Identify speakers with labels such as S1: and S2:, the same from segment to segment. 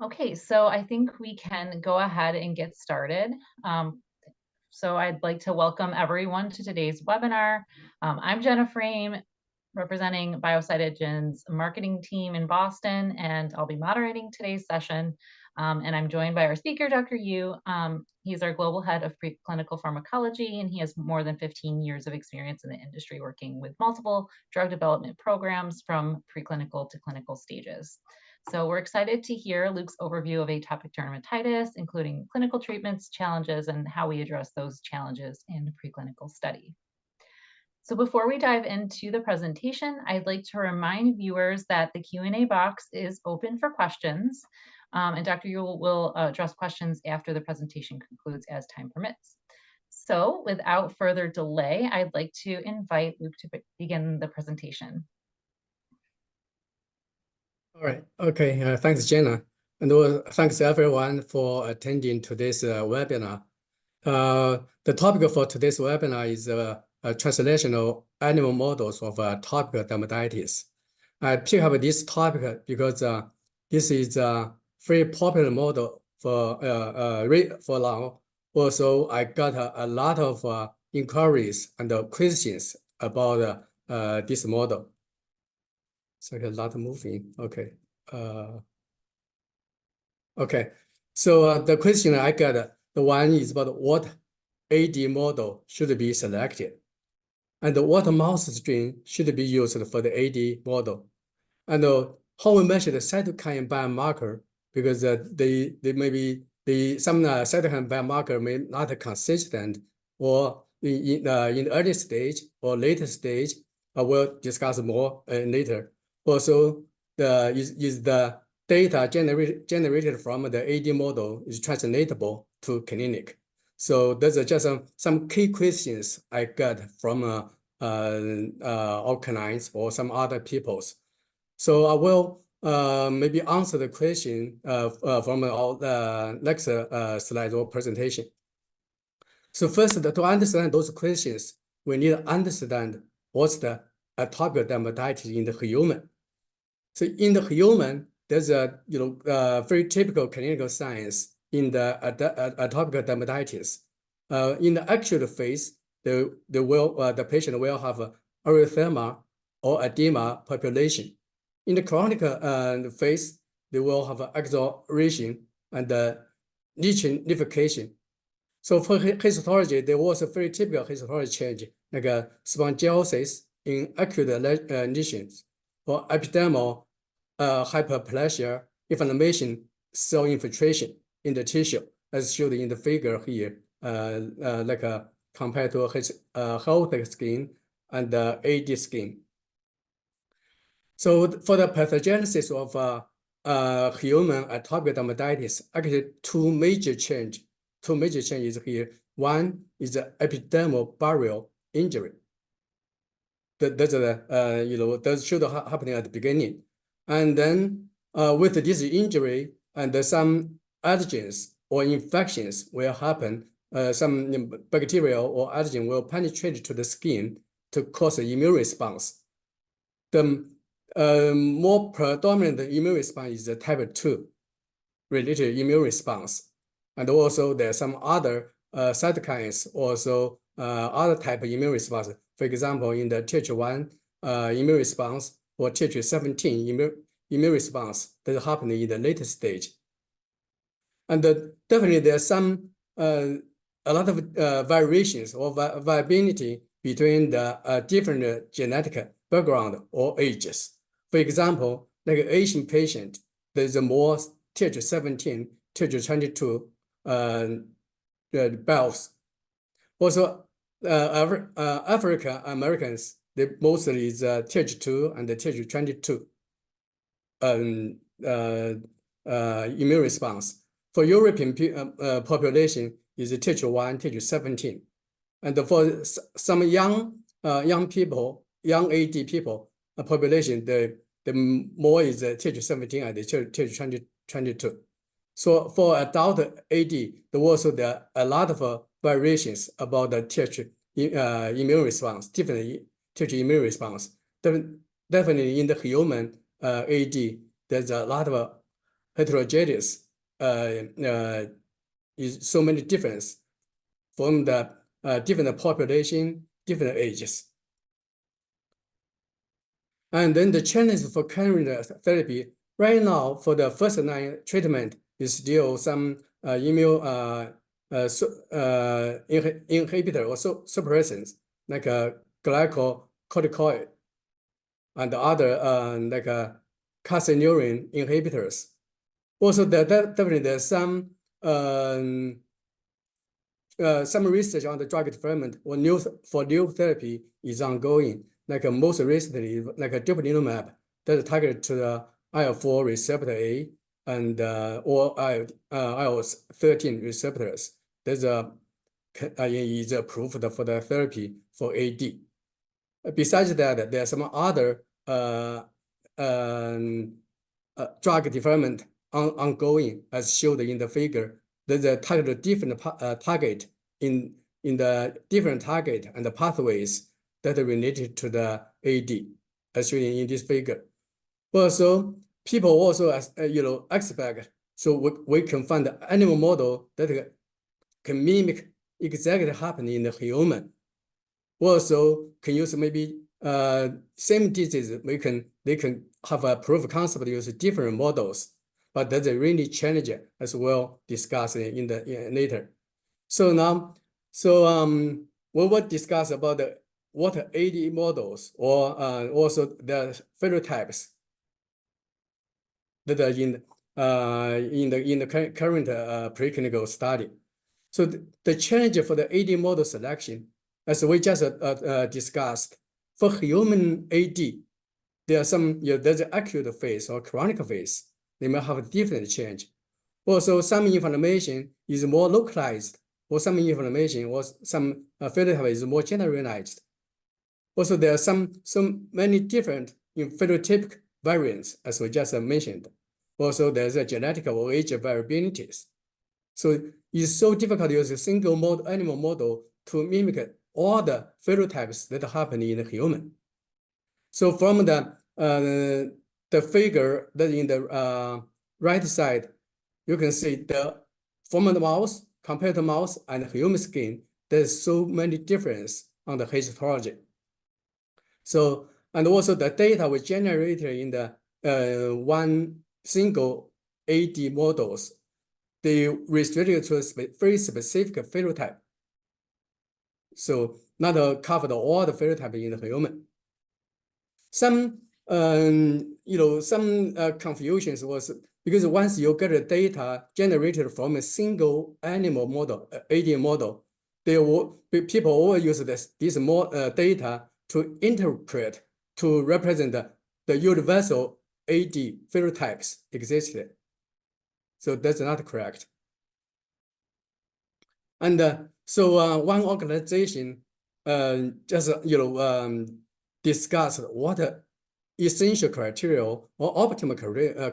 S1: Okay, so I think we can go ahead and get started. So I'd like to welcome everyone to today's webinar. I'm Jenna Frame, representing Biocytogen's marketing team in Boston, and I'll be moderating today's session. And I'm joined by our speaker, Dr. Yu. He's our global head of preclinical pharmacology, and he has more than 15 years of experience in the industry working with multiple drug development programs from preclinical to clinical stages. So we're excited to hear Luke's overview of atopic dermatitis, including clinical treatments, challenges, and how we address those challenges in the preclinical study. So before we dive into the presentation, I'd like to remind viewers that the Q&A box is open for questions, and Dr. Yu will address questions after the presentation concludes as time permits. So without further delay, I'd like to invite Luke to begin the presentation.
S2: All right. Okay. Thanks, Jenna. And thanks everyone for attending today's webinar. The topic for today's webinar is translational animal models of atopic dermatitis. I pick up this topic because this is a very popular model for now. Also, I got a lot of inquiries and questions about this model. So a lot moving. Okay. Okay. So the question I got, the one is about what AD model should be selected, and what mouse strain should be used for the AD model, and how we measure the cytokine biomarker, because they may be some cytokine biomarker may not consistent, or in the early stage or later stage. We'll discuss more later. Also, is the data generated from the AD model is translatable to clinic. So those are just some key questions I got from our clients or some other peoples. So I will maybe answer the question from our next slide or presentation. So first, to understand those questions, we need to understand what's the atopic dermatitis in the human. So in the human, there's a very typical clinical signs in the atopic dermatitis. In the acute phase, the patient will have erythema or edema population. In the chronic phase, they will have exhaustion and lichenification. So for histology, there was a very typical histology change, like a spongiosис in acute lesions, or epidermal hyperplasia, inflammation, cell infiltration in the tissue, as shown in the figure here, compared to healthy skin and AD skin. So for the pathogenesis of human atopic dermatitis, actually two major changes here. One is the epidermal barrier injury. That should happen at the beginning. And then with this injury and some allergens or infections will happen, some bacterial or allergen will penetrate to the skin to cause an immune response. The more predominant immune response is the type 2 related immune response. And also there are some other cytokines, also other type of immune response. For example, in the Th1 immune response or Th17 immune response that happen in the later stage. And definitely there's some a lot of variations or variability between the different genetic background or ages. For example, like an Asian patient, there's a more Th17, Th22 bells. Also, African Americans, they mostly is Th2 and the Th22 immune response. For European population is Th1, Th17, and for some young people, young AD people population, the more is Th17 and the Th22. So for adult AD, there was a lot of variations about the Th immune response, different Th immune response. Definitely in the human AD, there's a lot of heterogeneous, is so many difference from the different population, different ages. And then the challenge for current therapy right now for the first line treatment is still some inhibitor or suppressants like glycocorticoid and other like calcineurin inhibitors. Also, definitely there's some research on the drug development or new therapy is ongoing. Like most recently, like a dupilumab that targeted to the IL-4 receptor A and or IL-13 receptors. There's is approved for the therapy for AD. Besides that, there are some other drug development ongoing, as shown in the figure. There's a target different target in the different target and the pathways that are related to the AD, as shown in this figure. Also, people also expect, so we can find an animal model that can mimic exactly happening in the human. Also, can use maybe same disease. They can have a proof of concept use different models, but that's a really challenging, as we'll discuss in later. So now, we will discuss about what AD models or also the phenotypes that are in the current preclinical study. So the challenge for the AD model selection, as we just discussed, for human AD, there are some there's an acute phase or chronic phase. They may have a different change. Also, some inflammation is more localized, or some inflammation or some phenotype is more generalized. Also, there are many different phenotypic variants, as we just mentioned. Also, there's a genetic or age variabilities. So it's so difficult to use a single animal model to mimic all the phenotypes that happen in the human. So from the figure that in the right side, you can see from the mouse compared to mouse and human skin, there's so many difference on the histology. So, and also the data we generated in the one single AD models, they restricted to a very specific phenotype. So not covered all the phenotype in the human. Some confusions was because once you get the data generated from a single animal model, AD model, people will use this data to interpret, to represent the universal AD phenotypes existed. So that's not correct. And so one organization just discussed what essential criteria or optimal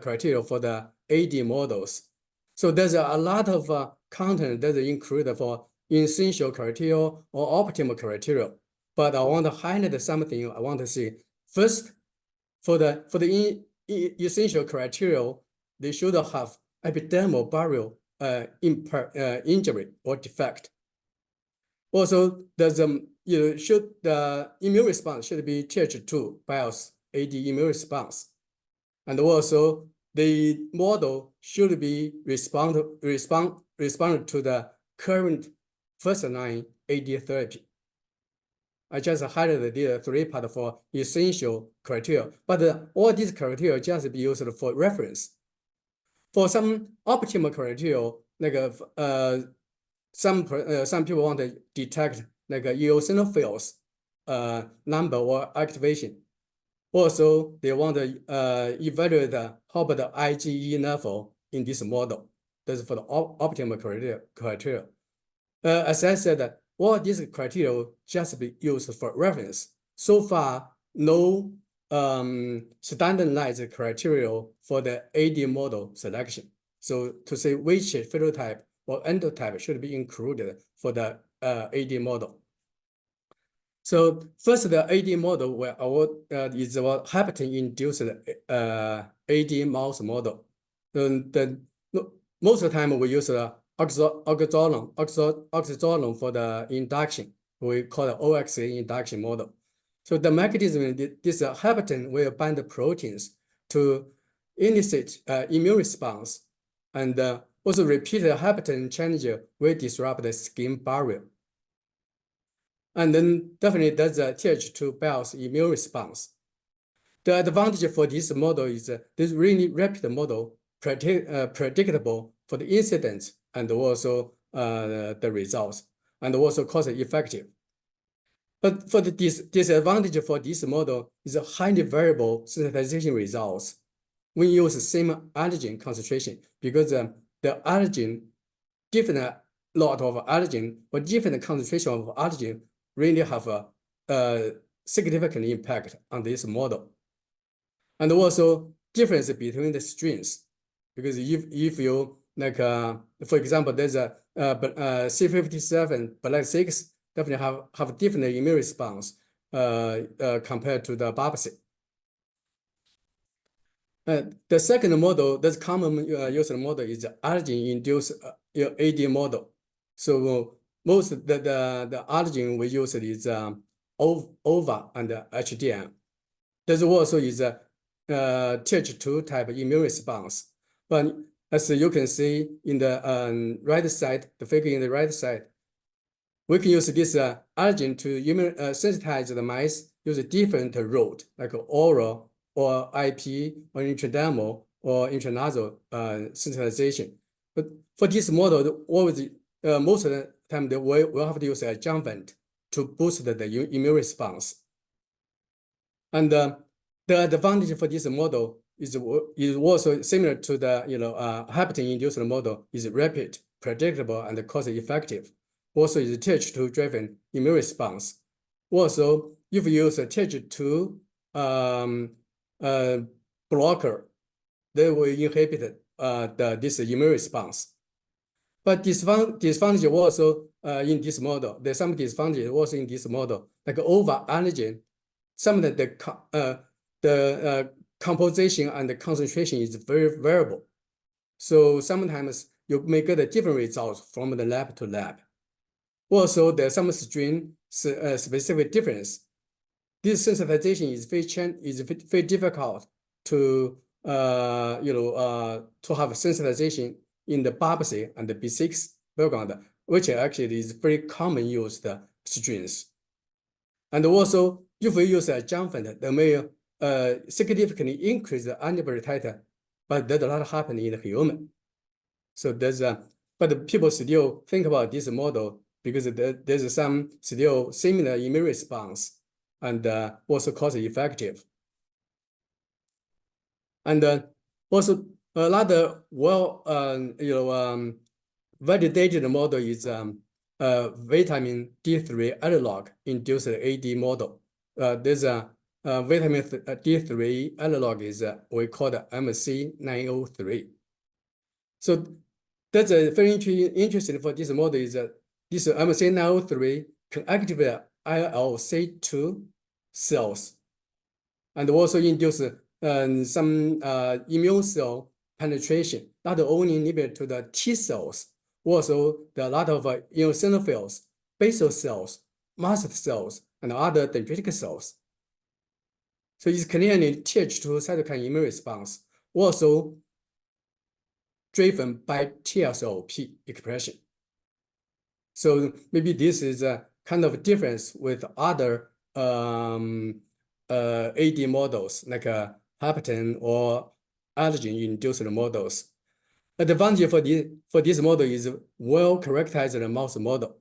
S2: criteria for the AD models. So there's a lot of content that is included for essential criteria or optimal criteria. But I want to highlight something I want to see. First, for the essential criteria, they should have epidermal barrier injury or defect. Also, the immune response should be Th2 bias AD immune response, and also the model should be respond to the current first-line AD therapy. I just highlighted the three parts for essential criteria, but all these criteria just be used for reference. For some optimal criteria, like some people want to detect like eosinophils number or activation. Also, they want to evaluate how about the IgE level in this model. That's for the optimal criteria. As I said, all these criteria just be used for reference. So far, no standardized criteria for the AD model selection. So to say which phenotype or endotype should be included for the AD model. So first, the AD model is about hepatin-induced AD mouse model. most of the time we use oxazolone for the induction. We call it OXA induction model. So the mechanism, this hapatin will bind the proteins to elicit immune response, and also repeated hapatin change will disrupt the skin barrier. And then definitely does Th2 Bell's immune response. The advantage for this model is this really rapid model, predictable for the incidence and also the results, and also cost effective. But for the disadvantage for this model is a highly variable sensitization results when you use the same allergen concentration, because the allergen, different lot of allergen or different concentration of allergen really have a significant impact on this model. And also difference between the strains, because if you like, for example, there's a C57 black 6 definitely have different immune response compared to the Babsi. The second model, that's common used model, is allergen-induced AD model. So most of the allergen we use is OVA and HDM. There's also is a Th2 type immune response. But as you can see in the right side, the figure in the right side, we can use this allergen to sensitize the mice, use a different route, like oral or IP or intradermal or intranasal sensitization. But for this model, always most of the time we'll have to use adjuvant to boost the immune response. And the advantage for this model is also similar to the hapatin-induced model, is rapid, predictable, and cost-effective. Also is Th2-driven immune response. Also, if you use a Th2 blocker, they will inhibit this immune response. But disadvantage also in this model. There's some disadvantage also in this model, like over allergen. Some of the composition and the concentration is very variable. So sometimes you may get a different results from the lab to lab. Also, there's some strain specific difference. This sensitization is very difficult to to have sensitization in the Babsi and the B6 background, which actually is very common used strains. And also, if we use adjuvant, they may significantly increase the antibody titer, but that does not happen in the human. So there's but people still think about this model because there's some still similar immune response and also cost effective. And also another validated model is vitamin D3 analog induced AD model. There's a vitamin D3 analog is we call the MC903. So that's a very interesting for this model is that this MC903 can activate ILC2 cells and also induce some immune cell penetration, not only limited to the T cells, also there are a lot of eosinophils, basal cells, mast cells, and other dendritic cells. So it's clearly Th2 cytokine immune response, also driven by TSLP expression. So maybe this is a kind of difference with other AD models like hapatin or allergen-induced models. Advantage for this model is well-characterized mouse model.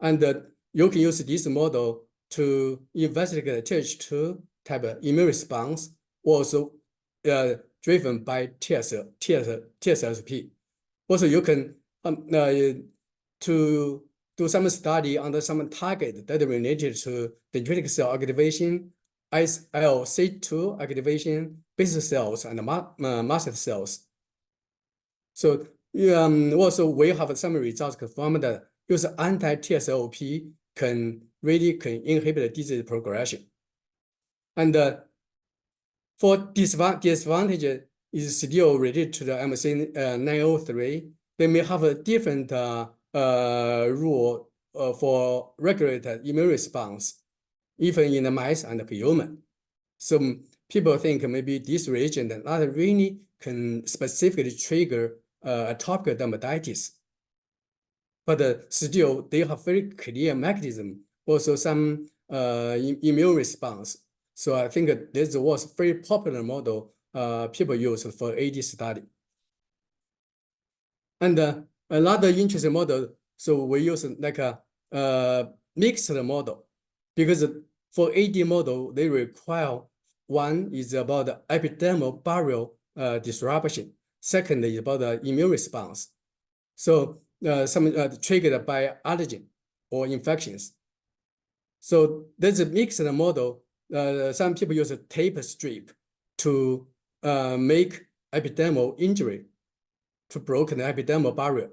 S2: And you can use this model to investigate Th2 type of immune response, also driven by TSLP. Also, you can to do some study under some target that are related to dendritic cell activation, ILC2 activation, basal cells, and mast cells. So also we have some results confirmed that use anti-TSLP can inhibit disease progression. And for disadvantage is still related to the MC 903. They may have a different rule for regulated immune response, even in the mice and the human. So people think maybe this reagent not really can specifically trigger atopic dermatitis. But still, they have very clear mechanism, also some immune response. So I think this was a very popular model people use for AD study. And another interesting model, so we use like a mixed model, because for AD model, they require one is about the epidermal barrier disruption. Second is about the immune response. So some triggered by allergen or infections. So there's a mixed model. Some people use a tape strip to make epidermal injury, to break the epidermal barrier,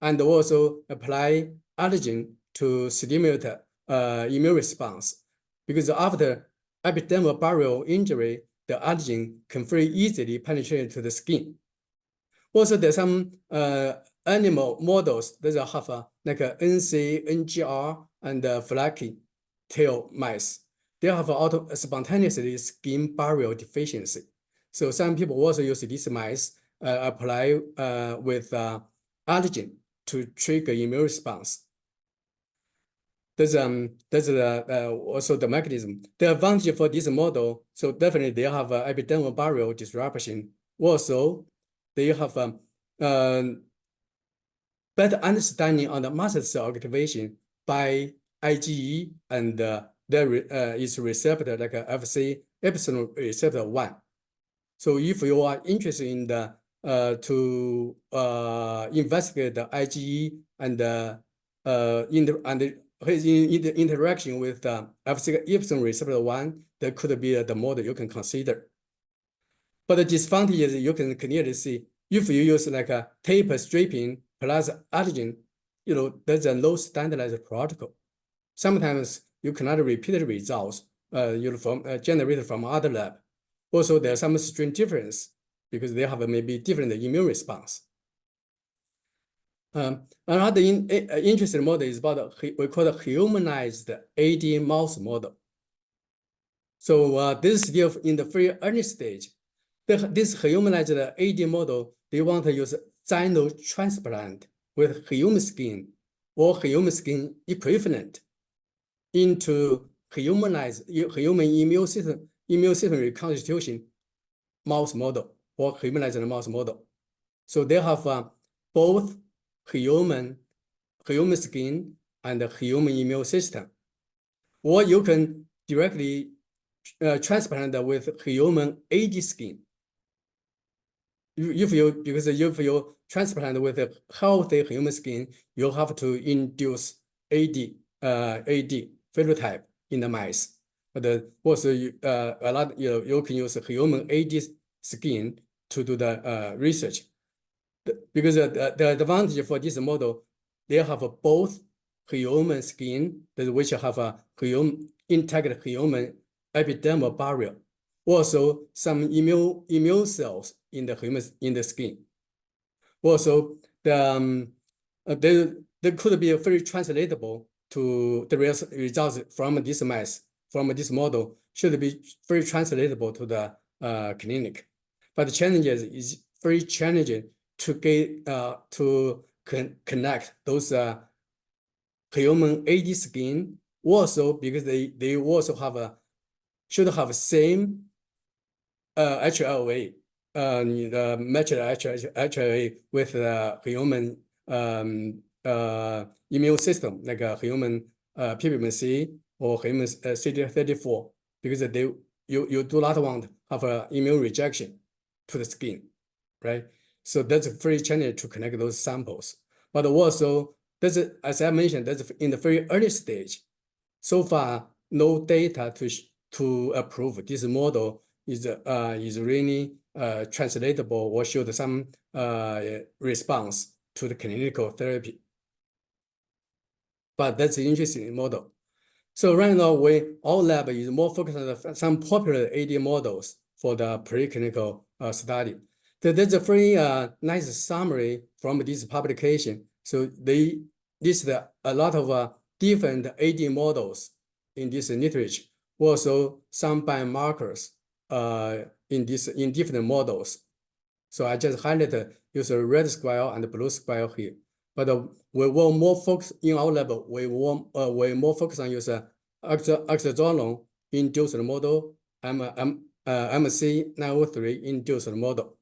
S2: and also apply allergen to stimulate immune response. Because after epidermal barrier injury, the allergen can very easily penetrate to the skin. Also, there's some animal models that have like NC, NGR, and flaky tail mice. They have spontaneously skin barrier deficiency. So some people also use these mice apply with allergen to trigger immune response. That's also the mechanism. The advantage for this model, so definitely they have epidermal barrier disruption. Also, they have better understanding on the mast cell activation by IgE and its receptor like FC epsilon receptor 1. So if you are interested in the to investigate the IgE and in the interaction with the FC epsilon receptor 1, that could be the model you can consider. But the disadvantage is you can clearly see if you use like a tape stripping plus allergen, there's a low standardized protocol. Sometimes you cannot repeat the results generated from other lab. Also, there's some strain difference because they have maybe different immune response. Another interesting model is about we call the humanized AD mouse model. So this is still in the very early stage. This humanized AD model, they want to use xenotransplant with human skin or human skin equivalent into humanized human immune system reconstitution mouse model or humanized mouse model. So they have both human skin and human immune system. Or you can directly transplant with human AD skin. If you transplant with a healthy human skin, you have to induce AD phenotype in the mice. But also a lot, you can use human AD skin to do the research. Because the advantage for this model, they have both human skin, which have a intact human epidermal barrier, also some immune cells in the skin. Also, there could be very translatable to the results from this mice, from this model, should be very translatable to the clinic. But the challenge is very challenging to get to connect those human AD skin, also because they also should have same HLA, the matched HLA with the human immune system, like a human PBMC or human CD34, because you do not want to have an immune rejection to the skin, right? So that's very challenging to connect those samples. But also, as I mentioned, that's in the very early stage. So far, no data to approve this model is really translatable or showed some response to the clinical therapy. But that's an interesting model. So right now, our lab is more focused on some popular AD models for the preclinical study. There's a very nice summary from this publication. So they listed a lot of different AD models in this literature. Also, some biomarkers in different models. So I just highlighted use a red square and blue square here. But we will more focus in our lab. We more focus on use oxazolone induced model, MC903 induced model.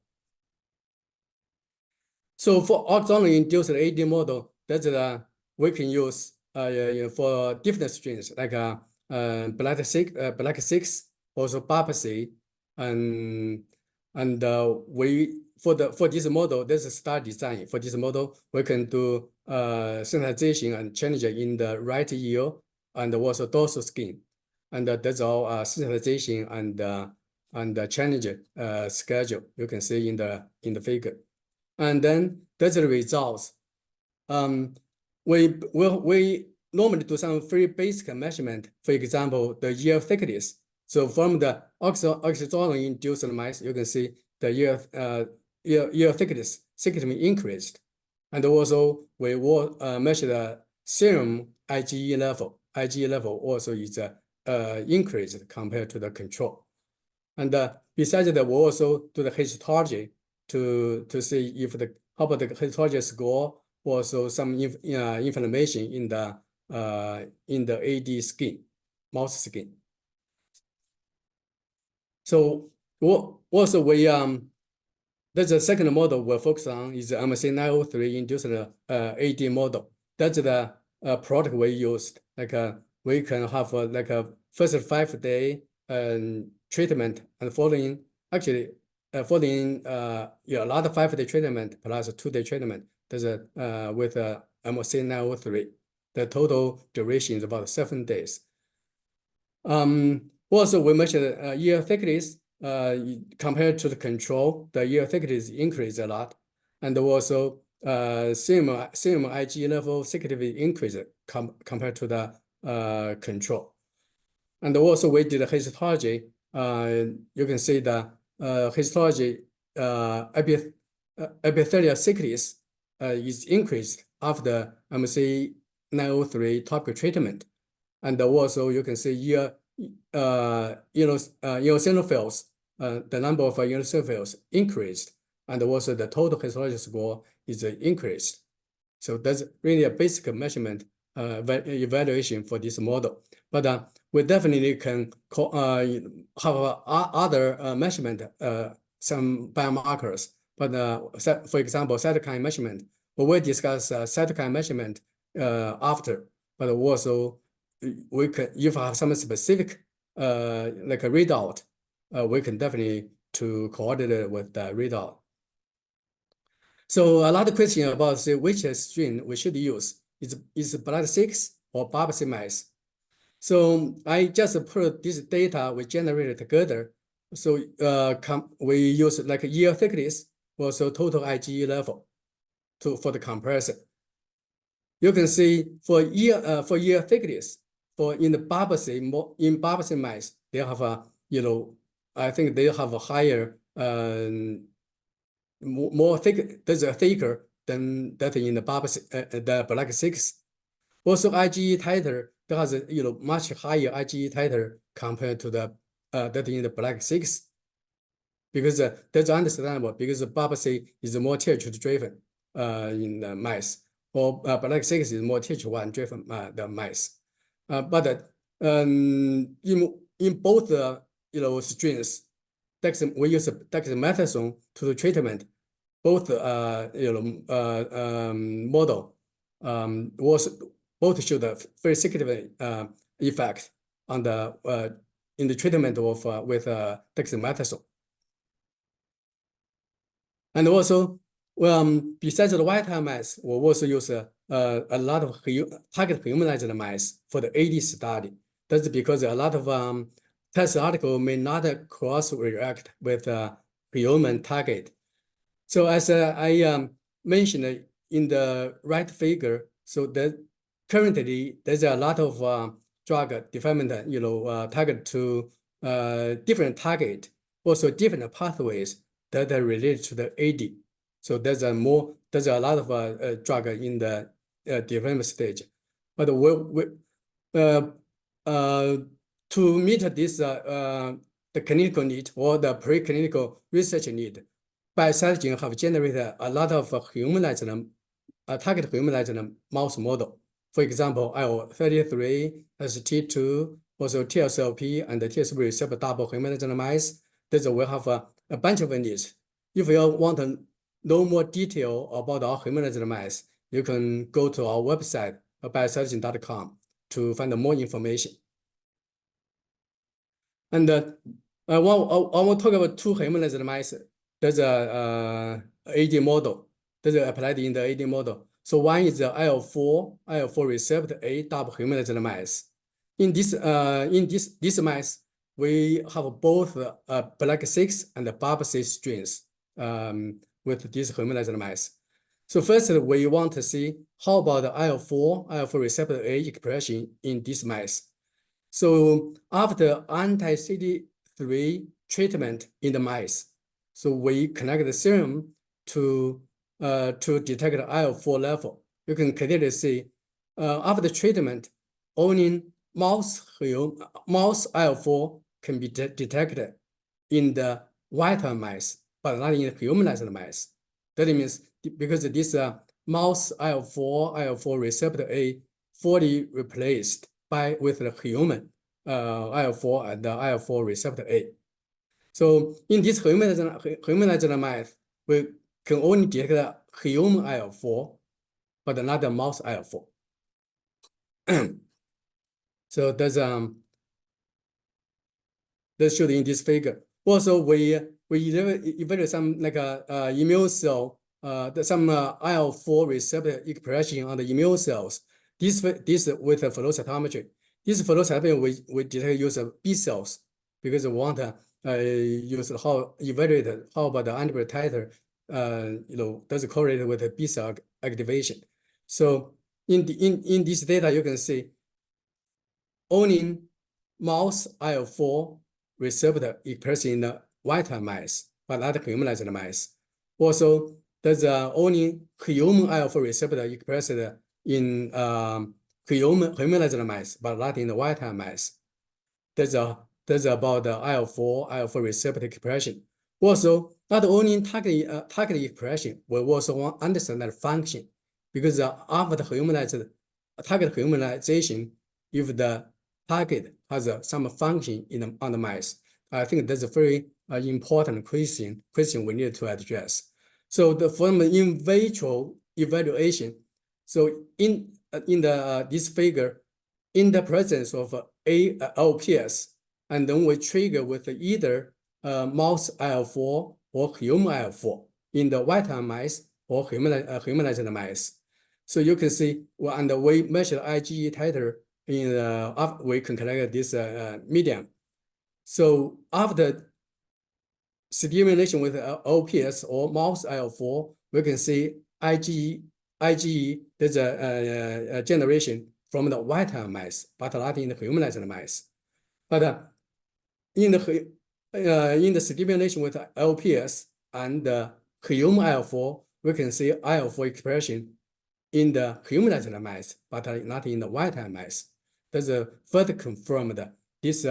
S2: So for oxazolone induced AD model, that's we can use for different strains like black 6, also Barbacy, and we for this model, there's a study design for this model. We can do sensitization and change in the right ear and also dorsal skin, and that's all sensitization and change schedule you can see in the figure. And then that's the results. We normally do some very basic measurement. For example, the ear thickness. So from the oxazolone-induced mice, you can see the ear thickness significantly increased. And also we will measure the serum IgE level. IgE level also is increased compared to the control. And besides that, we also do the histology to see if how about the histology score, also some inflammation in the AD skin, mouse skin. So also we there's a second model we're focused on is the MC903 induced AD model. That's the product we used. Like we can have like a first 5-day treatment and following a lot of 5-day treatment plus a 2-day treatment. There's with MC903. The total duration is about 7 days. Also, we measured ear thickness compared to the control. The ear thickness increased a lot, and also serum IgE level significantly increased compared to the control. And also, we did a histology. You can see the histology epithelial thickness is increased after MC903 topical treatment. And also you can see eosinophils, the number of eosinophils increased, and also the total histology score is increased. So that's really a basic measurement evaluation for this model. But we definitely can have other measurement, some biomarkers. But for example, cytokine measurement, we will discuss cytokine measurement after. But also we can, if I have some specific like a readout, we can definitely to coordinate with the readout. So a lot of questions about which strain we should use. Is blood 6 or Barbacy mice? So I just put this data we generated together. So we use like ear thickness, also total IgE level for the comparison. You can see for ear thickness, in Barbacy mice, they have I think they have a higher more thick. There's a thicker than that in the Barbacy, the black 6. Also IgE titer, there has much higher IgE titer compared to the that in the black 6. Because that's understandable, because the Barbacy is more Th2 driven in the mice, or black 6 is more Th1 driven the mice. But in both strains, we use dexamethasone to the treatment. Both model both showed a very significant effect on the in the treatment of with dexamethasone. And also, besides the wild-type mice, we also use a lot of target humanized mice for the AD study. That's because a lot of test article may not cross-react with human target. So as I mentioned in the right figure, so that currently there's a lot of drug development, target to different target, also different pathways that are related to the AD. So there's a lot of drug in the development stage. But to meet this the clinical need or the preclinical research need, Biocytogen have generated a lot of humanized target humanized mouse model. For example, IL-33, ST2, also TSLP and the TSLP receptor double humanized mice. We have a bunch of needs. If you want to know more detail about our humanized mice, you can go to our website, biocytogen.com, to find more information. And I want to talk about two humanized mice. There's a AD model. There's applied in the AD model. So one is the IL-4 receptor A double humanized mice. In this mice, we have both black 6 and barb 6 strains with these humanized mice. So first, we want to see how about the IL-4 receptor A expression in these mice. So after anti-CD3 treatment in the mice, so we connect the serum to detect the IL-4 level. You can clearly see after treatment, only mouse IL-4 can be detected in the white mice, but not in the humanized mice. That means because this mouse IL-4 receptor A fully replaced with the human IL-4 and the IL-4 receptor A. So in this humanized mice, we can only detect human IL-4, but not the mouse IL-4. So that's showed in this figure. Also, we evaluate some like immune cell, some IL-4 receptor expression on the immune cells. This with a flow cytometry. This flow cytometry we detect use of B cells because we want to use evaluate how about the antibody titer does it correlate with the B cell activation. So in this data, you can see only mouse IL-4 receptor expressed in the white mice, but not humanized mice. Also, there's only human IL-4 receptor expressed in humanized mice, but not in the white mice. There's about the IL-4 receptor expression. Also, not only target expression, we also want to understand that function, because after the target humanization, if the target has some function on the mice, I think that's a very important question we need to address. So from the in vitro evaluation, so in this figure, in the presence of LPS, and then we trigger with either mouse IL-4 or human IL-4 in the white mice or humanized mice. So you can see, and we measure IgE titer after we can collect this medium. So after stimulation with LPS or mouse IL-4, we can see IgE there's a generation from the white mice, but not in the humanized mice. But in the stimulation with LPS and human IL-4, we can see IL-4 expression in the humanized mice, but not in the white mice. That's further confirmed this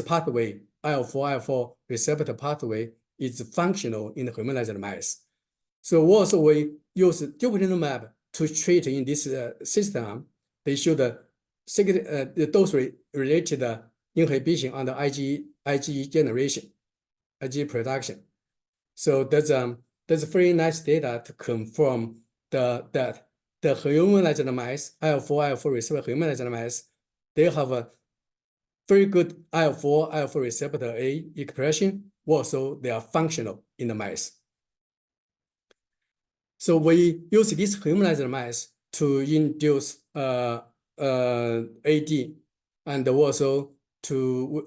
S2: pathway, IL-4 receptor pathway, is functional in the humanized mice. So also we use dupilumab to treat in this system. They show the dose-related inhibition on the IgE generation, IgE production. So that's very nice data to confirm that the humanized mice, IL-4 receptor humanized mice, they have a very good IL-4 receptor A expression. Also, they are functional in the mice. So we use these humanized mice to induce AD, and also to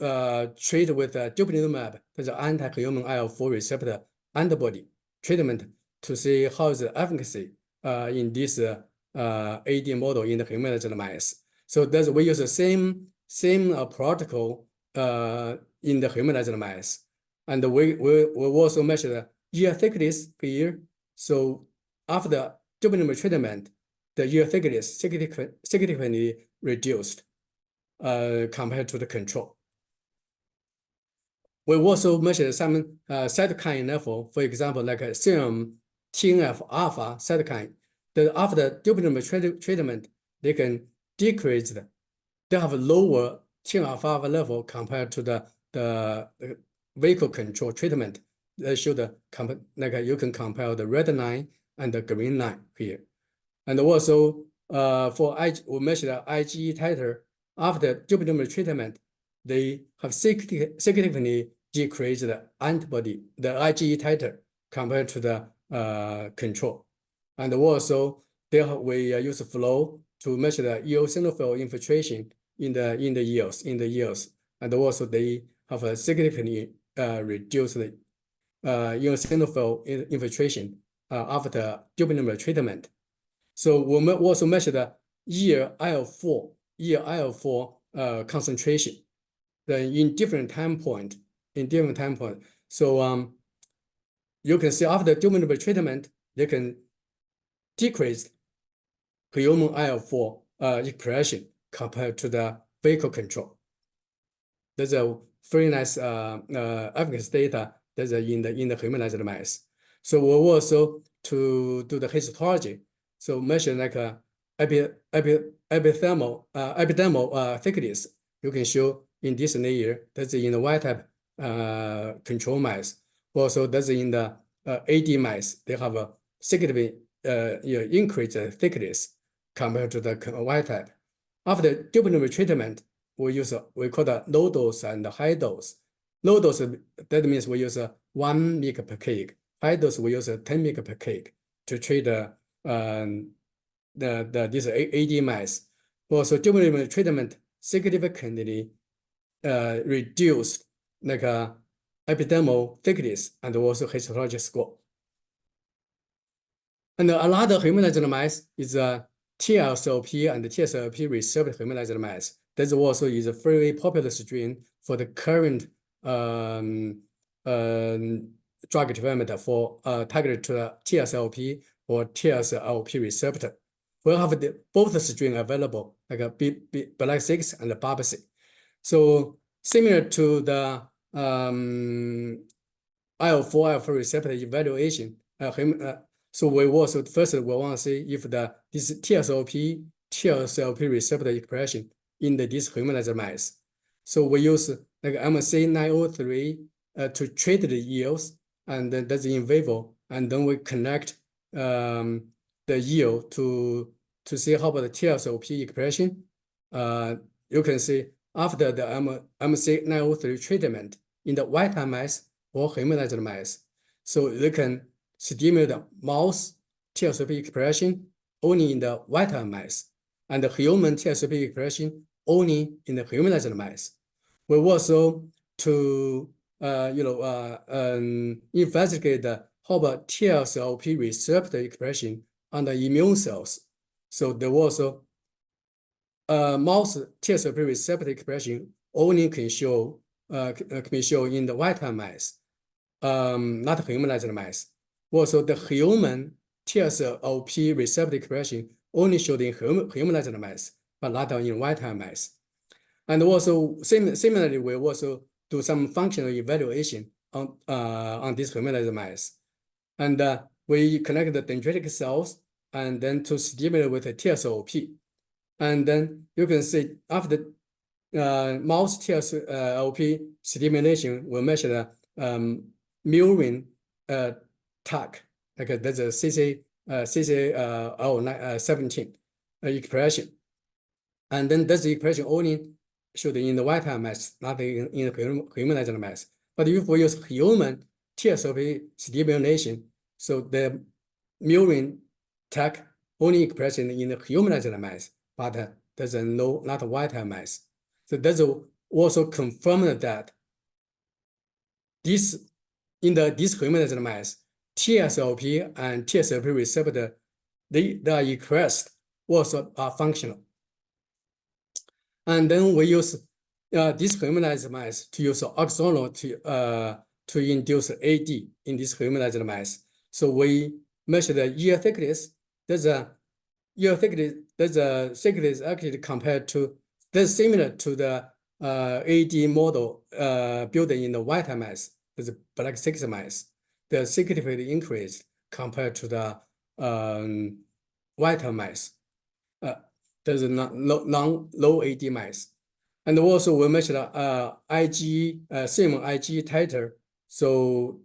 S2: treat with dupilumab, that's an anti-human IL-4 receptor antibody treatment, to see how is the efficacy in this AD model in the humanized mice. So we use the same protocol in the humanized mice. And we also measure the ear thickness here. So after dupilumab treatment, the ear thickness significantly reduced compared to the control. We also measure some cytokine level, for example, like a serum TNF-alpha cytokine. After dupilumab treatment, they can decrease they have a lower TNF-alpha level compared to the vehicle control treatment. They show you can compare the red line and the green line here. And also we measure the IgE titer after dupilumab treatment. They have significantly decreased the antibody, the IgE titer compared to the control. And also we use flow to measure the eosinophil infiltration in the ears, and also they have a significantly reduced the eosinophil infiltration after dupilumab treatment. So we also measure the ear IL-4 concentration in different time point. So you can see after dupilumab treatment, they can decrease human IL-4 expression compared to the vehicle control. There's a very nice efficacy data that's in the humanized mice. So we also to do the histology. So measure like epidermal thickness. You can show in this layer that's in the wild type control mice. Also, that's in the AD mice. They have a significant increased thickness compared to the wild type. After dupilumab treatment, we call the low dose and high dose. Low dose, that means we use 1 mg per kg. High dose, we use 10 mg per kg to treat these AD mice. Also, dupilumab treatment significantly reduced like epidermal thickness and also histology score. And another humanized mice is TSLP and TSLP receptor humanized mice. That also is a very popular strain for the current drug development for targeted to TSLP or TSLP receptor. We have both strains available, like Black 6 and Barb6. So similar to the IL-4 receptor evaluation, so we also first we want to see if this TSLP receptor expression in these humanized mice. So we use like MC903 to treat the eels, and then that's in vivo, and then we connect the eel to see how about the TSLP expression. You can see after the MC903 treatment in the wild type mice or humanized mice, so they can stimulate the mouse TSLP expression only in the wild type mice, and the human TSLP expression only in the humanized mice. We also to investigate how about TSLP receptor expression on the immune cells. So there was mouse TSLP receptor expression only can show in the wild type mice, not humanized mice. Also, the human TSLP receptor expression only showed in humanized mice, but not in wild type mice. And also, similarly, we also do some functional evaluation on these humanized mice. And we connect the dendritic cells and then to stimulate with the TSLP. And then you can see after mouse TSLP stimulation, we measure the murine TAC, like that's a CCL17 expression. And then that's the expression only showed in the wild type mice, not in humanized mice. But if we use human TSLP stimulation, so the murine TAC only expression in the humanized mice, but there's not wild type mice. So that's also confirmed that these humanized mice, TSLP and TSLP receptor, they are expressed, also are functional. And then we use these humanized mice to use oxonal to induce AD in this humanized mice. So we measure the ear thickness. There's a thickness actually compared to, that's similar to the AD model built in the white mice, the black 6 mice. The significantly increased compared to the white mice. There's a low AD mice. And also we measure serum IgE titer. So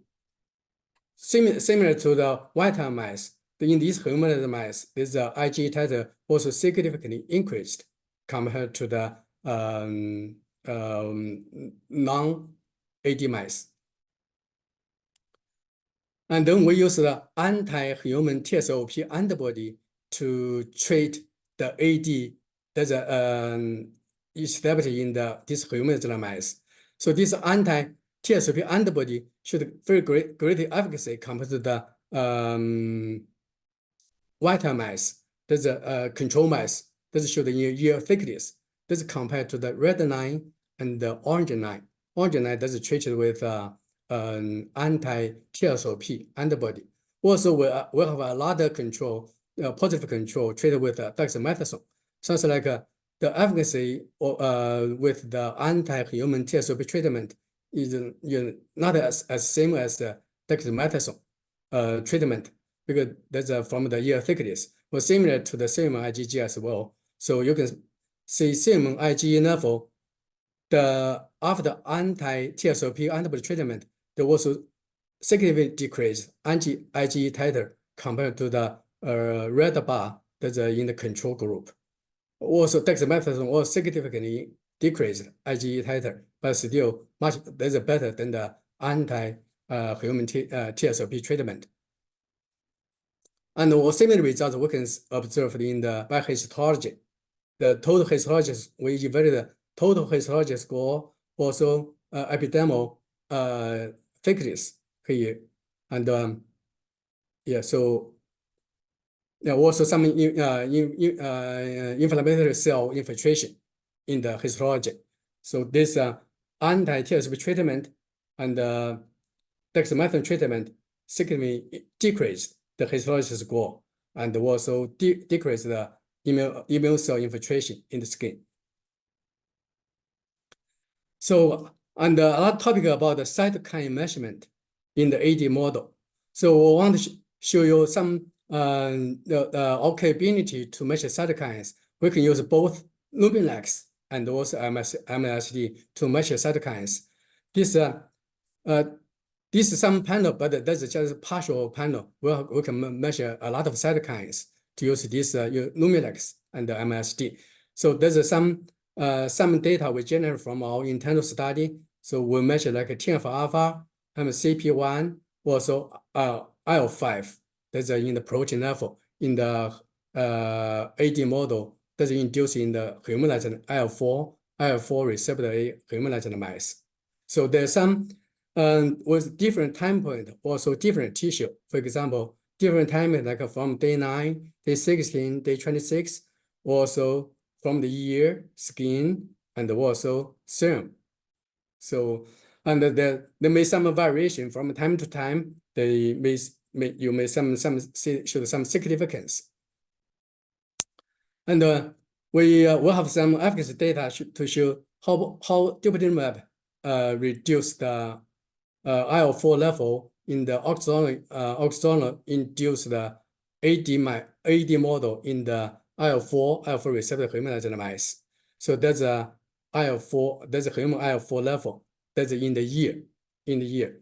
S2: similar to the white mice, in these humanized mice, this IgE titer also significantly increased compared to the non-AD mice. And then we use the anti-human TSLP antibody to treat the AD. There's severity in this humanized mice. So this anti-TSLP antibody should very great efficacy compared to the white mice. There's a control mice. This show the ear thickness. This is compared to the red line and the orange line. Orange line is treated with an anti-TSLP antibody. Also, we have a lot of control, positive control treated with dexamethasone. Sounds like the efficacy with the anti-human TSLP treatment is not as same as the dexamethasone treatment, because that's from the ear thickness, but similar to the serum IgG as well. So you can see serum IgE level, after anti-TSLP antibody treatment, there was a significant decrease IgE titer compared to the red bar that's in the control group. Also, dexamethasone also significantly decreased IgE titer, but still that's better than the anti-human TSLP treatment. And similar results we can observe in the by histology. The total histology, we evaluate the total histology score, also epidermal thickness here. And also some inflammatory cell infiltration in the histology. So this anti-TSLP treatment and dexamethasone treatment significantly decreased the histology score and also decreased the immune cell infiltration in the skin. So, and another topic about the cytokine measurement in the AD model. So we want to show you some our capability to measure cytokines. We can use both Luminex and also MSD to measure cytokines. This is some panel, but that's just a partial panel. We can measure a lot of cytokines to use this Luminex and MSD. So there's some data we generate from our internal study. So we measure like TNF-alpha and CP1, also IL-5. That's in the protein level in the AD model that's induced in the humanized IL-4 receptor A humanized mice. So there's some with different time point, also different tissue. For example, different time like from day 9, day 16, day 26, also from the ear, skin, and also serum. So, and there may some variation from time to time. They you may show some significance. And we will have some efficacy data to show how dupilumab reduced the IL-4 level in the oxonal induced the AD model in the IL-4 receptor humanized mice. So that's a IL-4, that's a human IL-4 level. That's in the ear,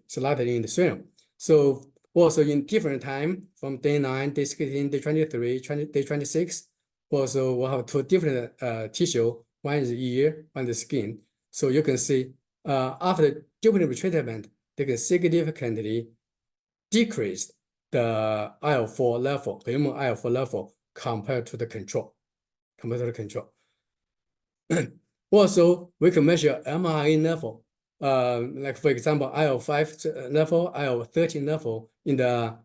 S2: slightly in the serum. So also in different time from day 9, day 16, day 23, day 26. Also we'll have 2 different tissue. One is the ear, one is the skin. So you can see after dupilumab treatment, they can significantly decrease the IL-4 level, human IL-4 level compared to the control. Also, we can measure mRNA level, like for example, IL-5 level, IL-13 level in the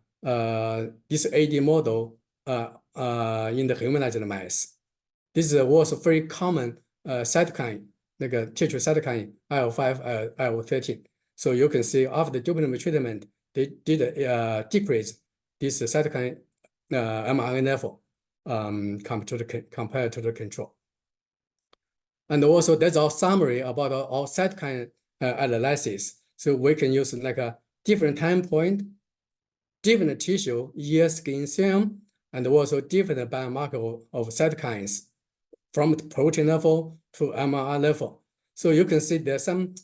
S2: this AD model in the humanized mice. This is also very common cytokine, like a tetracytokine IL-5, IL-13. So you can see after the dupilumab treatment, they did decrease this cytokine mRNA level compared to the control. And also that's our summary about our cytokine analysis. So we can use like a different time point, different tissue, ear, skin, serum, and also different biomarker of cytokines from the protein level to MRI level. So you can see there's some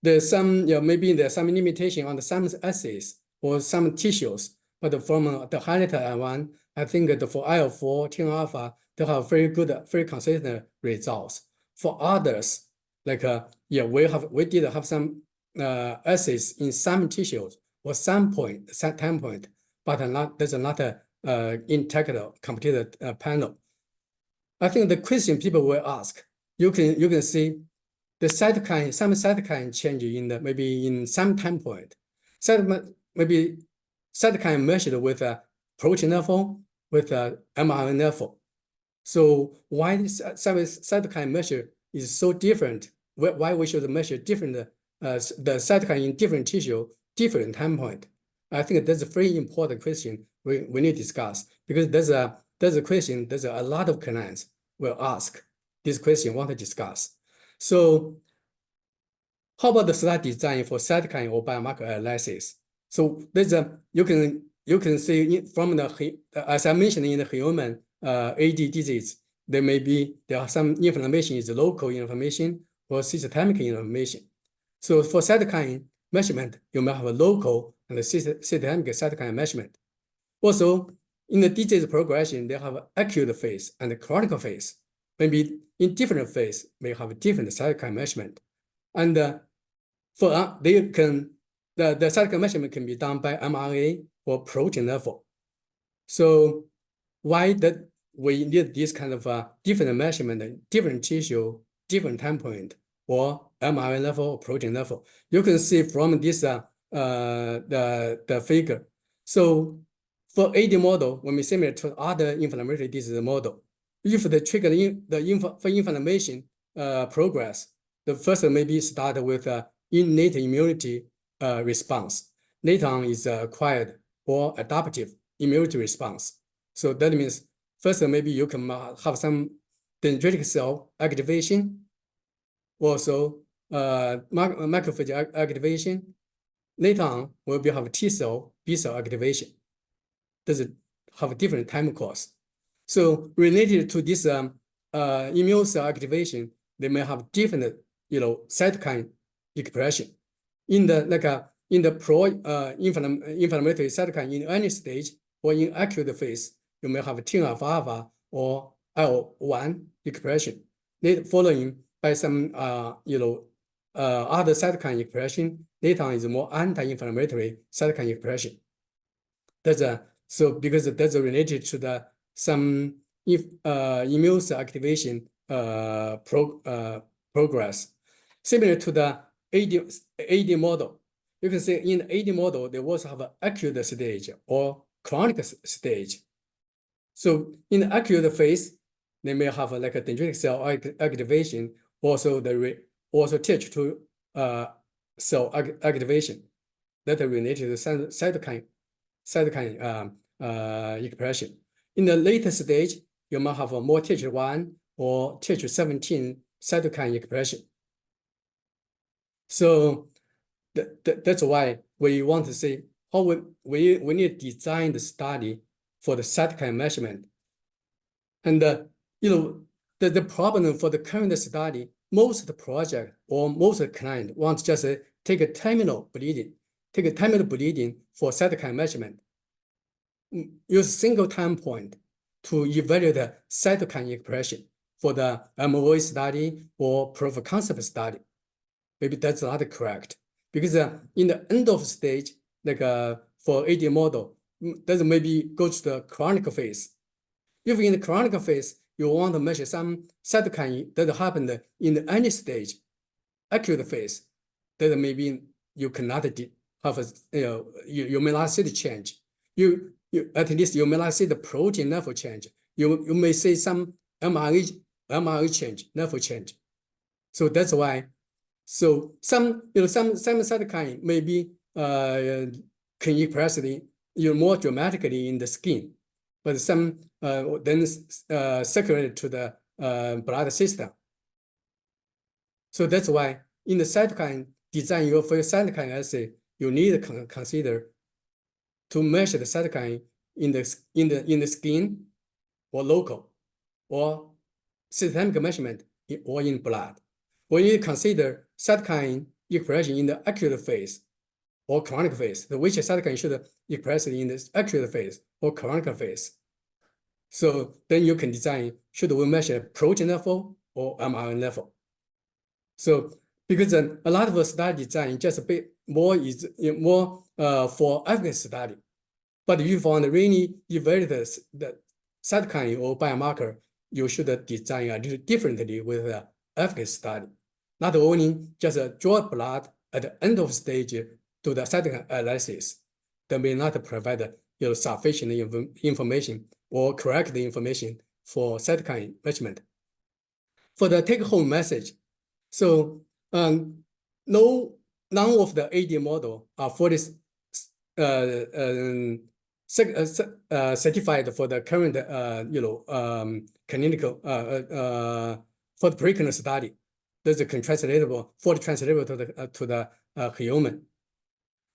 S2: maybe there's some limitation on some assays or some tissues, but from the highlighted one, I think that for IL-4, TNF-alpha, they have very good, very consistent results. For others, like we did have some assays in some tissues or some time point, but there's not a intact completed panel. I think the question people will ask, you can see the cytokine, some cytokine change maybe in some time point. Maybe cytokine measured with a protein level, with a mRNA level. So why this cytokine measure is so different? Why we should measure different the cytokine in different tissue, different time point? I think that's a very important question we need to discuss, because there's a question, there's a lot of clients will ask this question, want to discuss. So how about the study design for cytokine or biomarker analysis? So there's you can see from the as I mentioned in the human AD disease, there are some inflammation is local inflammation or systemic inflammation. So for cytokine measurement, you may have a local and systemic cytokine measurement. Also, in the disease progression, they have acute phase and chronic phase. Maybe in different phase, may have different cytokine measurement. And for the cytokine measurement can be done by mRNA or protein level. So why that we need this kind of different measurement, different tissue, different time point, or mRNA level or protein level? You can see from this the figure. So for AD model, when we similar to other inflammatory disease model, if the trigger for inflammation progress, the first maybe start with innate immunity response. Later on is acquired or adaptive immunity response. So that means first maybe you can have some dendritic cell activation, also macrophage activation. Later on, we'll have T cell, B cell activation. Does have different time course. So related to this immune cell activation, they may have different cytokine expression. In the pro-inflammatory cytokine in early stage or in acute phase, you may have TNF-alpha or IL-1 expression, following by some other cytokine expression. Later on is more anti-inflammatory cytokine expression. So because that's related to some immune cell activation progress. Similar to the AD model, you can see in the AD model, they also have an acute stage or chronic stage. So in the acute phase, they may have like a dendritic cell activation, also also Th2 cell activation that are related to cytokine expression. In the later stage, you might have a more Th1 or Th17 cytokine expression. So that's why we want to see how we need to design the study for the cytokine measurement. And the problem for the current study, most of the project or most of the client want to just take a terminal bleeding for cytokine measurement. Use single time point to evaluate the cytokine expression for the MOA study or proof of concept study. Maybe that's not correct, because in the end of stage, like for AD model, that maybe go to the chronic phase. If in the chronic phase, you want to measure some cytokine that happened in the early stage, acute phase, that maybe you cannot have you may not see the change. At least you may not see the protein level change. You may see some mRNA change, level change. So that's why So some cytokine may be can express more dramatically in the skin, but some then circulate to the blood system. So that's why in the cytokine design for your cytokine assay, you need to consider to measure the cytokine in the skin or local or systemic measurement or in blood. We need to consider cytokine expression in the acute phase or chronic phase. Which cytokine should express in the acute phase or chronic phase. So then you can design, should we measure protein level or mRNA level? So because a lot of study design just more for efficacy study. But if you want to really evaluate the cytokine or biomarker, you should design a little differently with the efficacy study. Not only just draw blood at the end of stage to the cytokine analysis, that may not provide sufficient information or correct information for cytokine measurement. For the take-home message, so none of the AD model are fully certified for the current clinical for the preclinical study. There's a translatable, fully translatable to the human,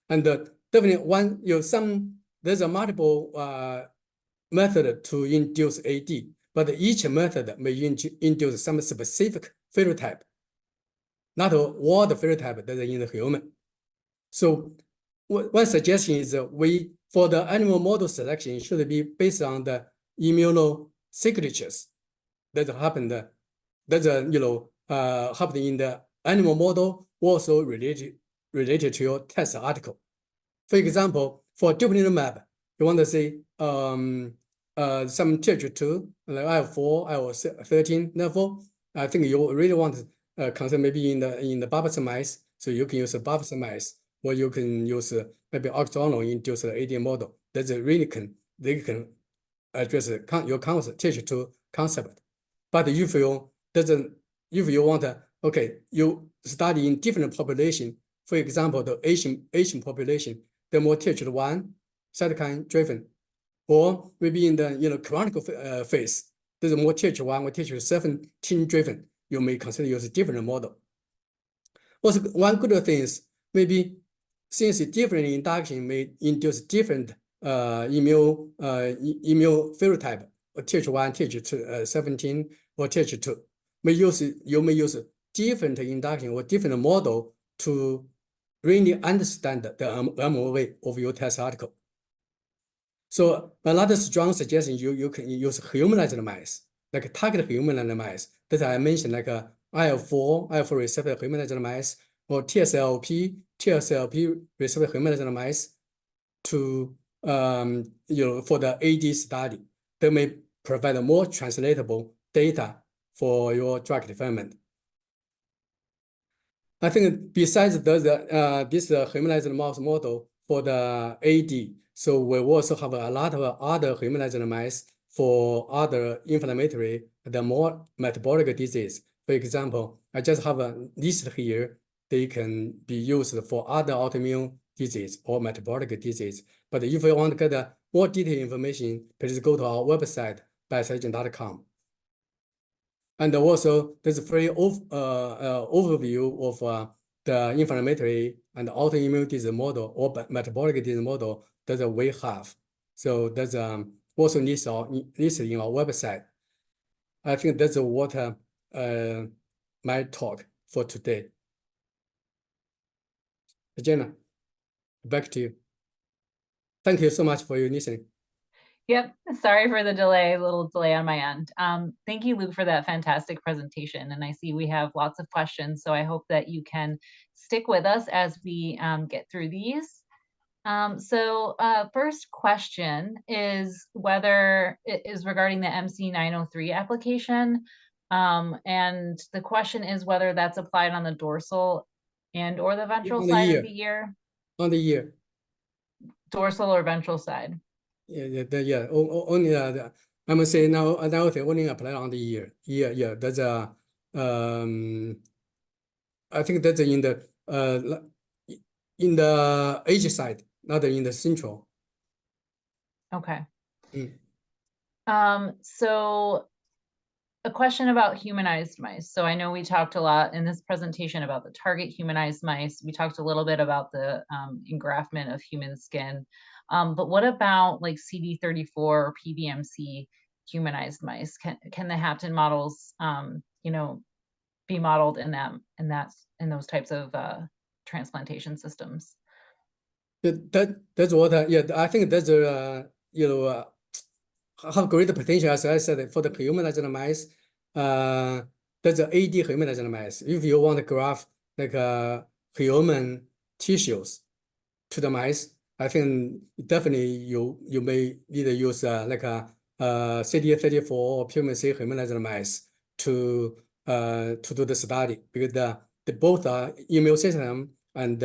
S2: and definitely there's a multiple method to induce AD, but each method may induce some specific phenotype. Not all the phenotype that are in the human. So one suggestion is for the animal model selection should be based on the immunosignatures that happened happened in the animal model, also related to your test article. For example, for dupilumab, you want to say some TH2, like IL-4, IL-13 level. I think you really want to consider maybe in the barbados mice, so you can use a barbados mice, or you can use maybe oxonal induced AD model. That's really they can address your TH2 concept. But if you want you study in different population, for example, the Asian population, the more TH1 cytokine driven, or maybe in the chronic phase, there's more TH1 or TH17 driven. You may consider use a different model. Also, one good thing is maybe since different induction may induce different immune phenotype, or TH1, TH2, 17, or TH2. You may use different induction or different model to really understand the MOA of your test article. So another strong suggestion, you can use humanized mice, like target humanized mice that I mentioned, like IL-4 receptor humanized mice, or TSLP receptor humanized mice to for the AD study. They may provide more translatable data for your drug development. I think besides this humanized mouse model for the AD, so we also have a lot of other humanized mice for other inflammatory, the more metabolic disease. For example, I just have a list here. They can be used for other autoimmune disease or metabolic disease. But if you want to get more detailed information, please go to our website, biosurgeon.com. And also, there's a free overview of the inflammatory and autoimmune disease model or metabolic disease model that we have. So that's also listed in our website. I think that's what my talk for today. Jenna, back to you. Thank you so much for your listening.
S1: Yep, sorry for the delay, a little delay on my end. Thank you, Luke, for that fantastic presentation. And I see we have lots of questions, so I hope that you can stick with us as we get through these. First question is whether it is regarding the MC903 application. And the question is whether that's applied on the dorsal and or the ventral side of the ear.
S2: On the ear.
S1: Dorsal or ventral side.
S2: Yeah. Only I'm gonna say now only apply on the ear. Yeah. That's I think that's in the Asia side, not in the central.
S1: Okay.
S2: Mm.
S1: So a question about humanized mice. So I know we talked a lot in this presentation about the target humanized mice. We talked a little bit about the engraftment of human skin. But what about like CD34 or PBMC humanized mice? Can the Hapton models, you know, be modeled in those types of transplantation systems?
S2: That's what I think that's have great potential, as I said, for the humanized mice. That's the AD humanized mice. If you want to graft like human tissues to the mice, I think definitely you may need to use like a CD34 or PMC humanized mice to do the study, because the both immune system and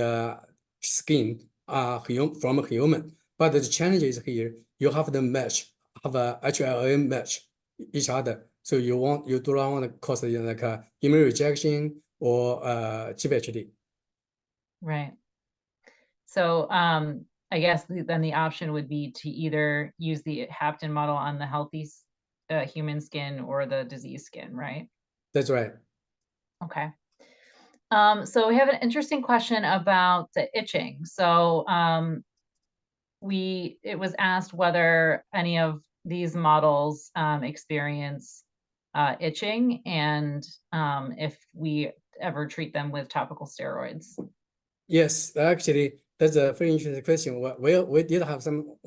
S2: skin are from a human. But the challenge is here, you have the match, have a HLA match each other. So you do not want to cause like a immune rejection or GVHD.
S1: Right. So I guess then the option would be to either use the Hapton model on the healthy human skin or the diseased skin, right?
S2: That's right.
S1: Okay. So we have an interesting question about the itching. So it was asked whether any of these models experience itching, and if we ever treat them with topical steroids.
S2: Yes, actually, that's a very interesting question. We do have some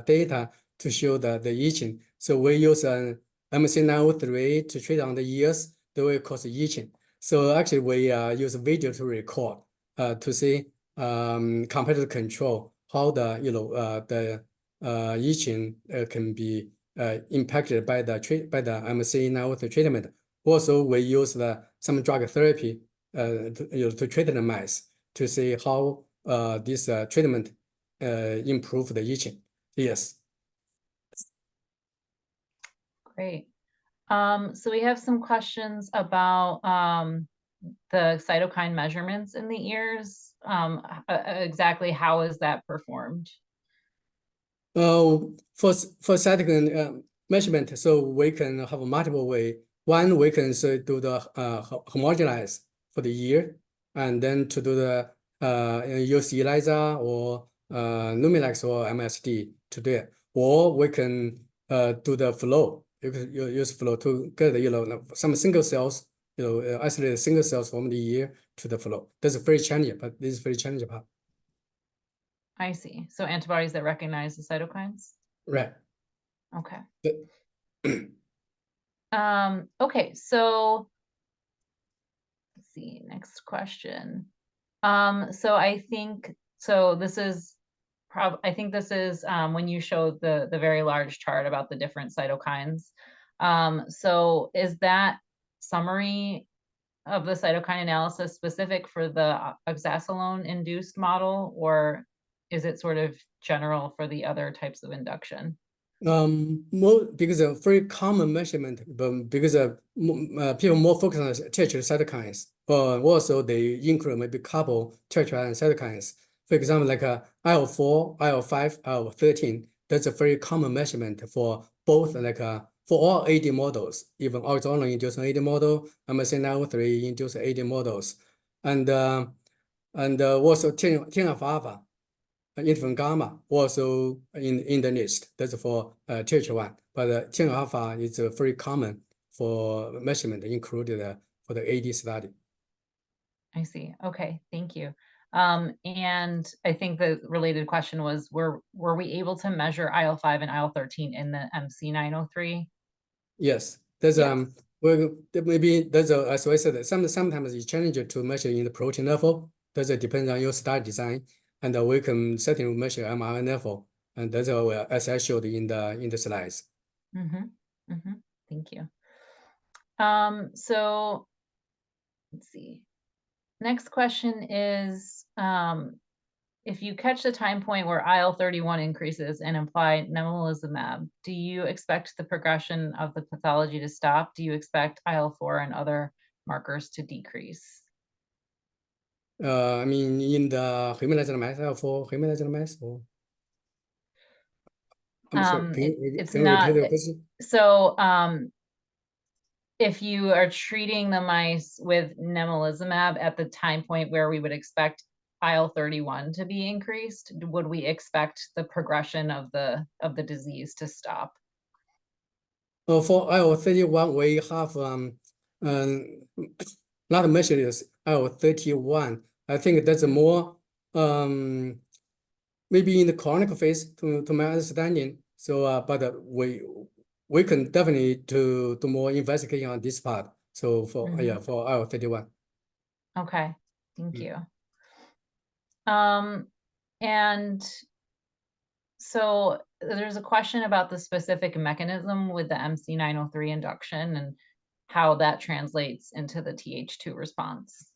S2: data to show the itching. So we use MC903 to treat on the ears that will cause itching. So actually, we use video to record to see compared to control how the itching can be impacted by the MC903 treatment. Also, we use some drug therapy to treat the mice, to see how this treatment improve the itching. Yes.
S1: Great. So we have some questions about the cytokine measurements in the ears. Exactly how is that performed?
S2: For cytokine measurement, so we can have multiple way. One, we can do the homogenize for the ear, and then to do the use ELISA or Luminex or MSD to do it. Or we can do the flow. You can use flow to get some single cells, isolate single cells from the ear to the flow. That's very challenging, but this is very challenging part.
S1: I see. So antibodies that recognize the cytokines?
S2: Right.
S1: Okay.
S2: But,
S1: okay, so let's see, next question. So I think this is when you showed the very large chart about the different cytokines. So is that summary of the cytokine analysis specific for the oxazolone induced model, or is it sort of general for the other types of induction?
S2: Because a very common measurement, but because people more focus on tertiary cytokines, but also they include maybe couple tertiary cytokines. For example, like IL-4, IL-5, IL-13. That's a very common measurement for both, for all AD models, even oxazolone induced AD model, MSC903 induced AD models, and also TNF-alpha. Interferon gamma also in the list. That's for tertiary one, but TNF alpha is very common for measurement, included for the AD study.
S1: I see. Okay, thank you. And I think the related question was, were we able to measure IL-5 and IL-13 in the MC903?
S2: Yes, there's
S1: Yes.
S2: well, maybe there's as I said, sometimes it's challenging to measure in the protein level. Does it depends on your study design, and we can certainly measure mRNA level, and that's as I showed in the slides.
S1: Thank you. So let's see. Next question is, if you catch the time point where IL-31 increases and apply nemolizumab, do you expect the progression of the pathology to stop? Do you expect IL-4 and other markers to decrease?
S2: I mean, in the humanized mice, for humanized mice, or I'm sorry,
S1: It's
S2: can you repeat
S1: not,
S2: the question?
S1: so if you are treating the mice with nemolizumab at the time point where we would expect IL-31 to be increased, would we expect the progression of the disease to stop?
S2: For IL-31, we have not measured as IL-31. I think that's a more maybe in the chronic phase to my understanding. So, but we can definitely do more investigation on this part. So for yeah, for IL-31.
S1: Okay, thank
S2: Mm.
S1: you. And so there's a question about the specific mechanism with the MC903 induction and how that translates into the Th2 response.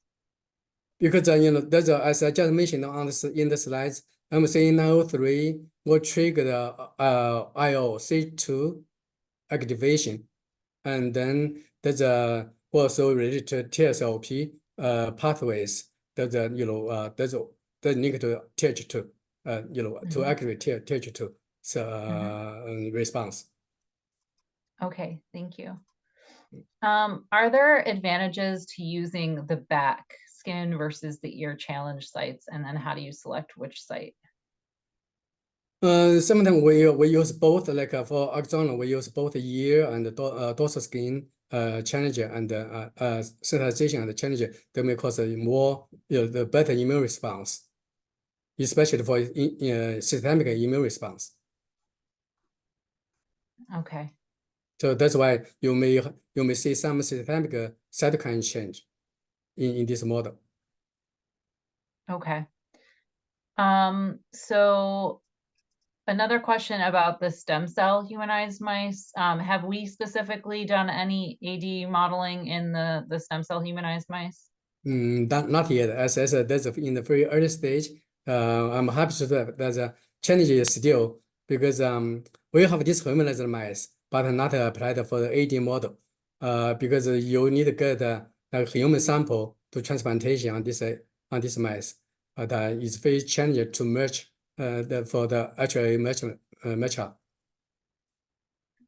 S2: Because there's as I just mentioned on in the slides, MC903 will trigger the IL-C2 activation, and then there's also related to TSLP pathways. There's there's linked to Th2, to activate Th2 response.
S1: Okay, thank you. Are there advantages to using the back skin versus the ear challenge sites? And then how do you select which site?
S2: Sometimes we use both, like for axonal, we use both ear and dorsal skin challenger and sensitization and challenger that may cause a more the better immune response, especially for systemic immune response.
S1: Okay.
S2: So that's why you may see some systemic cytokine change in this model.
S1: Okay. So another question about the stem cell humanized mice. Have we specifically done any AD modeling in the stem cell humanized mice?
S2: Not yet. As I said, that's in the very early stage. I'm happy to that there's a challenge still because we have this humanized mice, but not applied for the AD model. Because you need to get a human sample to transplantation on this mice. But it's very challenging to match for the actual match up.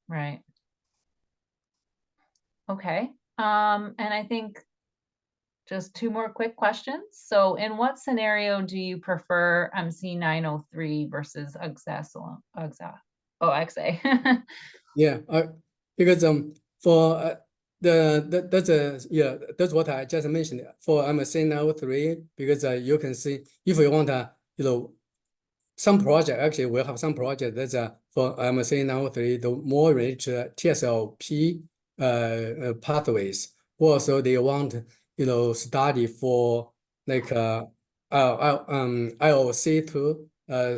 S1: Right. Okay. And I think just two more quick questions. So in what scenario do you prefer MC903 versus OXA?
S2: Yeah, because for that's what I just mentioned for MC903, because you can see if you want some project, actually we have some project that's for MC903, the more related to TSLP pathways. Also they want study for like IOC2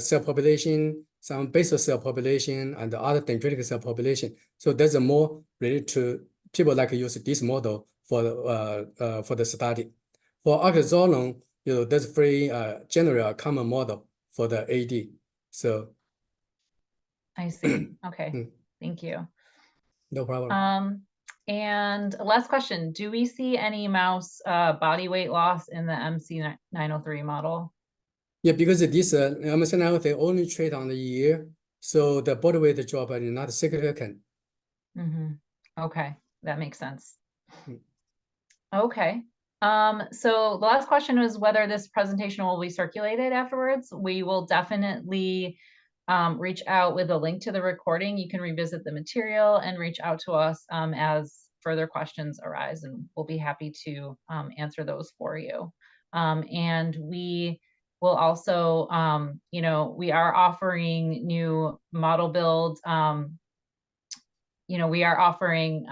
S2: cell population, some basal cell population, and other dendritic cell population. So there's a more related to people like use this model for the study. For oxazolone, that's very general common model for the AD. So
S1: I see. Okay. Thank you.
S2: no problem.
S1: And last question, do we see any mouse body weight loss in the MC903 model?
S2: Yeah, because this MC903 only treat on the ear, so the body weight drop is not significant.
S1: Okay, that makes sense.
S2: Mm.
S1: Okay. So the last question was whether this presentation will be circulated afterwards. We will definitely reach out with a link to the recording. You can revisit the material and reach out to us as further questions arise, and we'll be happy to answer those for you. And we will also, we are offering new model builds. We are offering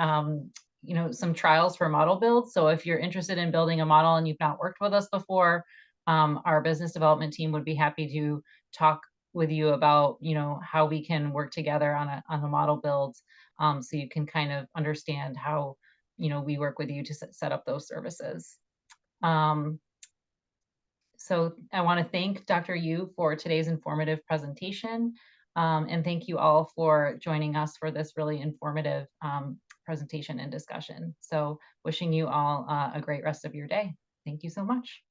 S1: some trials for model builds. So if you're interested in building a model and you've not worked with us before, our business development team would be happy to talk with you about how we can work together on a model build, so you can kind of understand how we work with you to set up those services. So I want to thank Dr. Yu for today's informative presentation. And thank you all for joining us for this really informative presentation and discussion. So wishing you all a great rest of your day. Thank you so much.